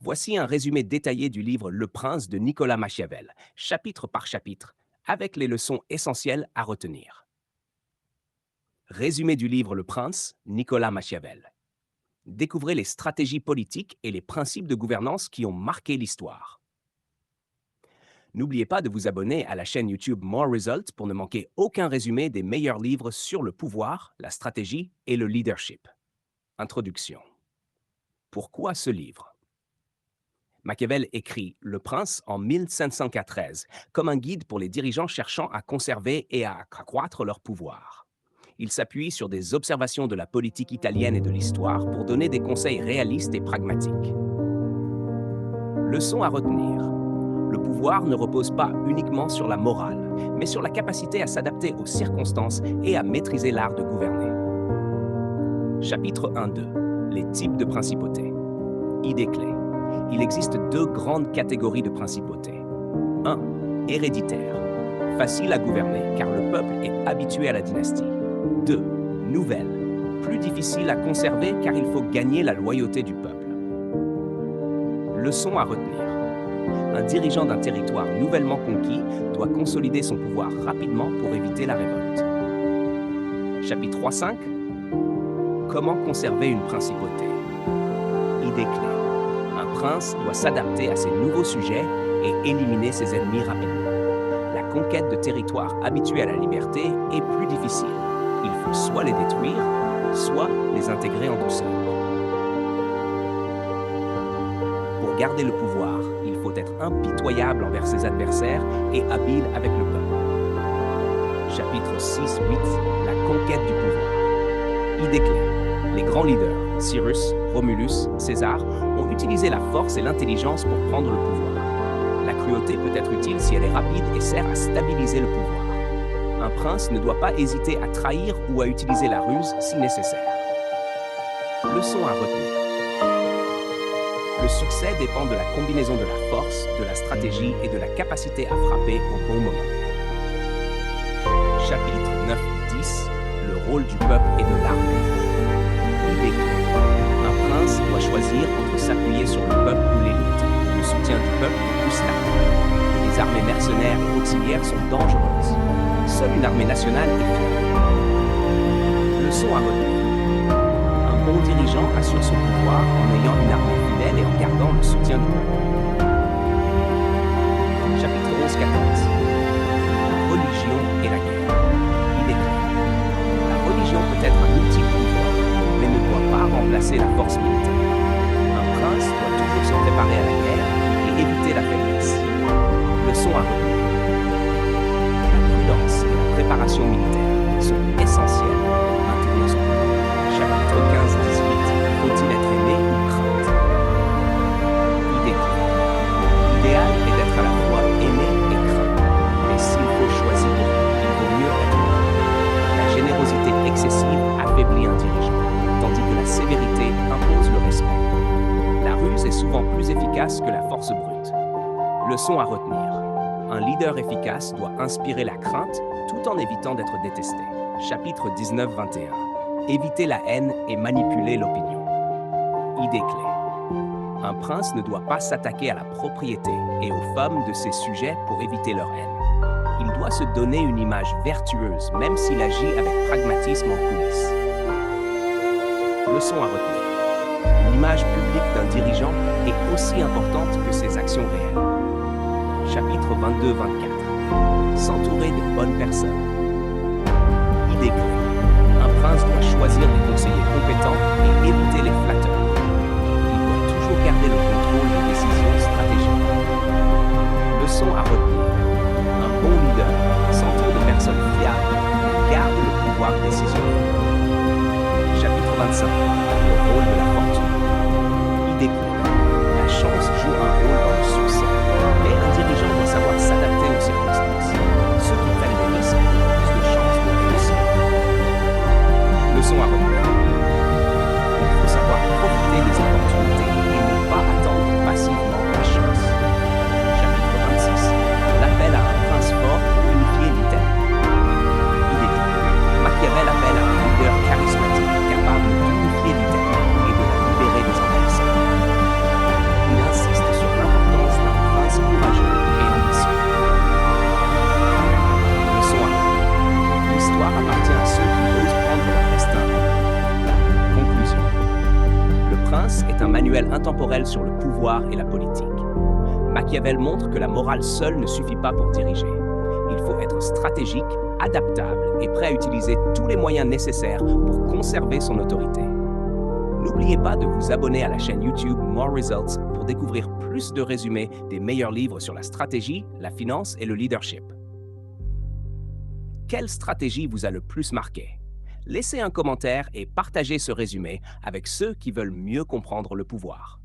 Voici un résumé détaillé du livre Le Prince de Nicolas Machiavel, chapitre par chapitre, avec les leçons essentielles à retenir. Résumé du livre Le Prince, Nicolas Machiavel. Découvrez les stratégies politiques et les principes de gouvernance qui ont marqué l'histoire. N'oubliez pas de vous abonner à la chaîne YouTube More Results pour ne manquer aucun résumé des meilleurs livres sur le pouvoir, la stratégie et le leadership. Introduction. Pourquoi ce livre? Machiavel écrit Le Prince en 1513 comme un guide pour les dirigeants cherchant à conserver et à accroître leur pouvoir. Il s'appuie sur des observations de la politique italienne et de l'histoire pour donner des conseils réalistes et pragmatiques. Leçon à retenir. Le pouvoir ne repose pas uniquement sur la morale, mais sur la capacité à s'adapter aux circonstances et à maîtriser l'art de gouverner. Chapitre 1-2. Les types de principautés. Idées clés. Il existe deux grandes catégories de principautés. 1. Héréditaire. Facile à gouverner car le peuple est habitué à la dynastie. 2. Nouvelle. Plus difficile à conserver car il faut gagner la loyauté du peuple. Leçon à retenir. Un dirigeant d'un territoire nouvellement conquis doit consolider son pouvoir rapidement pour éviter la révolte. Chapitre 3-5. Comment conserver une principauté? Idées clés. Un prince doit s'adapter à ces nouveaux sujets et éliminer ses ennemis rapidement. La conquête de territoires habitués à la liberté est plus difficile. Il faut soit les détruire, soit les intégrer en douceur. Pour garder le pouvoir, il faut être impitoyable envers ses adversaires et habile avec le peuple. Chapitre 6-8. La conquête du pouvoir. Idées clés. Les grands leaders, Cyrus, Romulus, César, ont utilisé la force et l'intelligence pour prendre le pouvoir. La cruauté peut être utile si elle est rapide et sert à stabiliser le pouvoir. Un prince ne doit pas hésiter à trahir ou à utiliser la ruse si nécessaire. Leçon à retenir. Le succès dépend de la combinaison de la force, de la stratégie et de la capacité à frapper au bon moment. Chapitre 9-10. Le rôle du peuple et de l'armée. Idée clé. Un prince doit choisir entre s'appuyer sur le peuple ou l'élite. Le soutien du peuple est plus stable. Les armées mercenaires et auxiliaires sont dangereuses. Seule une armée nationale est fiable. Leçon à retenir. Un bon dirigeant assure son pouvoir en ayant une armée fidèle et en gardant le soutien du peuple. Chapitre 11-14. La religion et la guerre. Idée clé. La religion peut être un outil de pouvoir, mais ne doit pas remplacer la force militaire. Un prince doit toujours se préparer à la guerre et éviter la faiblesse. Leçon à retenir. La prudence et la préparation militaire sont essentielles pour maintenir son pouvoir. Chapitre 15-18. Faut-il être aimé ou crainte? Idée clé. L'idéal est d'être à la fois aimé et craint. Mais s'il faut choisir, il vaut mieux être craint. La générosité excessive affaiblit un dirigeant, tandis que la sévérité impose le respect. La ruse est souvent plus efficace que la force brute. Leçon à retenir. Un leader efficace doit inspirer la crainte tout en évitant d'être détesté. Chapitre 19-21. Éviter la haine et manipuler l'opinion. Idée clé. Un prince ne doit pas s'attaquer à la propriété et aux femmes de ses sujets pour éviter leur haine. Il doit se donner une image vertueuse, même s'il agit avec pragmatisme en coulisses. Leçon à retenir. L'image publique d'un dirigeant est aussi importante que ses actions réelles. Chapitre 22-24. S'entourer de bonnes personnes. Idée clé. Un prince doit choisir des conseillers compétents et éviter les flatteurs. Il doit toujours garder le contrôle des décisions stratégiques. Leçon à retenir. Un bon leader s'entoure de personnes fiables et garde le pouvoir décisionnel. Chapitre 25. Le rôle de la fortune. Idée clé. La chance joue un rôle dans le succès, mais un dirigeant doit savoir s'adapter aux circonstances. Ceux qui prennent des risques ont plus de chances de réussir. Leçon à retenir. Il faut savoir profiter des opportunités et ne pas attendre passivement la chance. Chapitre 26. L'appel à un prince fort pour unifier l'Italie. Idée clé. Machiavel appelle à un leader charismatique capable d'unifier un manuel intemporel sur le pouvoir et la politique. Machiavel montre que la morale seule ne suffit pas pour diriger. Il faut être stratégique, adaptable et prêt à utiliser tous les moyens nécessaires pour conserver son autorité. N'oubliez pas de vous abonner à la chaîne YouTube More Results pour découvrir plus de résumés des meilleurs livres sur la stratégie, la finance et le leadership. Quelle stratégie vous a le plus marqué? Laissez un commentaire et partagez ce résumé avec ceux qui veulent mieux comprendre le pouvoir.